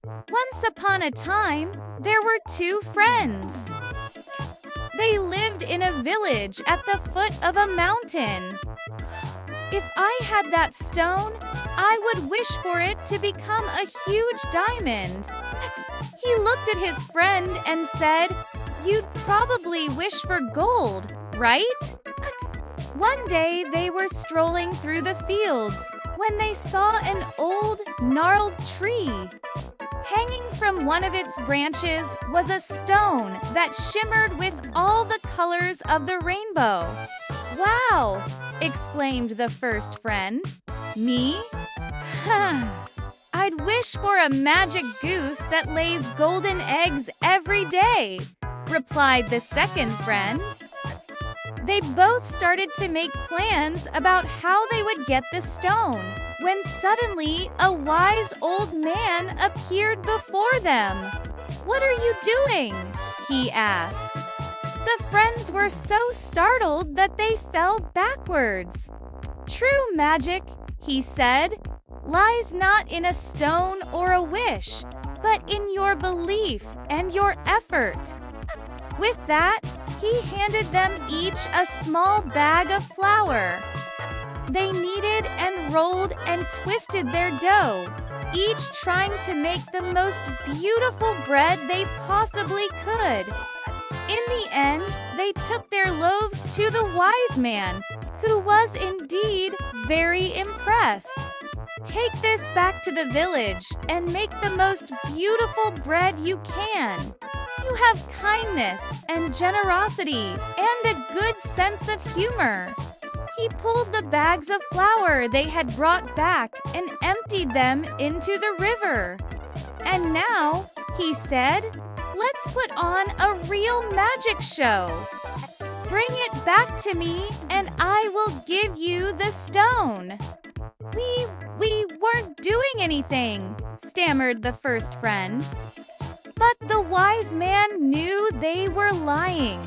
Once upon a time, there were two friends. They lived in a village at the foot of a mountain. If I had that stone, I would wish for it to become a huge diamond. He looked at his friend and said, "You'd probably wish for gold, right?" One day they were strolling through the fields when they saw an old, gnarled tree. Hanging from one of its branches was a stone that shimmered with all the colors of the rainbow. "Wow!" exclaimed the first friend. "Me? I'd wish for a magic goose that lays golden eggs every day," replied the second friend. They both started to make plans about how they would get the stone, when suddenly a wise old man appeared before them. "What are you doing?" he asked. The friends were so startled that they fell backwards. "True magic," he said, "lies not in a stone or a wish, but in your belief and your effort." With that, he handed them each a small bag of flour. They kneaded and rolled and twisted their dough, each trying to make the most beautiful bread they possibly could. In the end, they took their loaves to the wise man, who was indeed very impressed. "Take this back to the village and make the most beautiful bread you can. You have kindness and generosity and a good sense of humor." He pulled the bags of flour they had brought back and emptied them into the river. "And now," he said, "let's put on a real magic show. Bring it back to me and I will give you the stone." We weren't doing anything," stammered the first friend. But the wise man knew they were lying.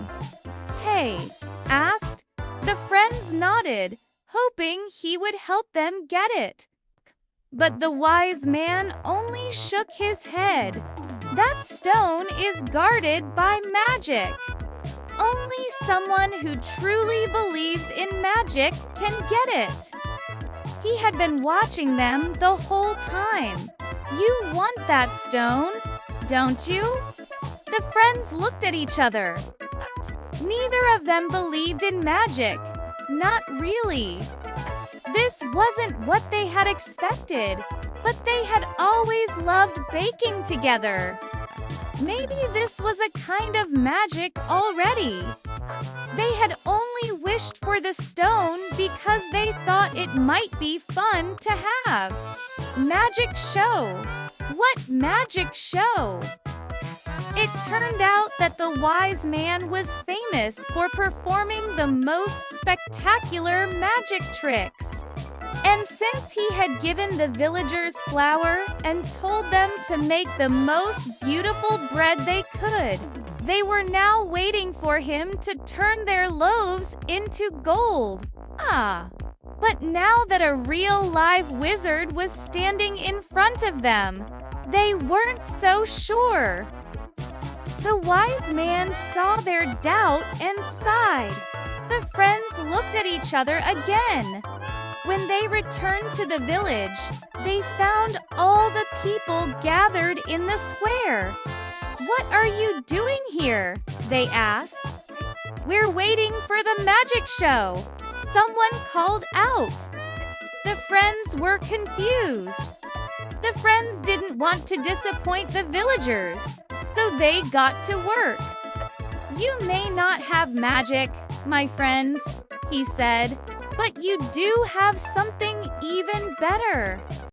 "Hey?" asked. The friends nodded, hoping he would help them get it. But the wise man only shook his head. "That stone is guarded by magic. Only someone who truly believes in magic can get it." He had been watching them the whole time. "You want that stone, don't you?" The friends looked at each other. Neither of them believed in magic. Not really. This wasn't what they had expected, but they had always loved baking together. Maybe this was a kind of magic already. They had only wished for the stone because they thought it might be fun to have. Magic show. What magic show? It turned out that the wise man was famous for performing the most spectacular magic tricks. And since he had given the villagers flour and told them to make the most beautiful bread they could, they were now waiting for him to turn their loaves into gold. But now that a real live wizard was standing in front of them, they weren't so sure. The wise man saw their doubt and sighed. The friends looked at each other again. When they returned to the village, they found all the people gathered in the square. "What are you doing here?" they asked. "We're waiting for the magic show," someone called out. The friends were confused. The friends didn't want to disappoint the villagers, so they got to work. "You may not have magic, my friends," he said, "but you do have something even better."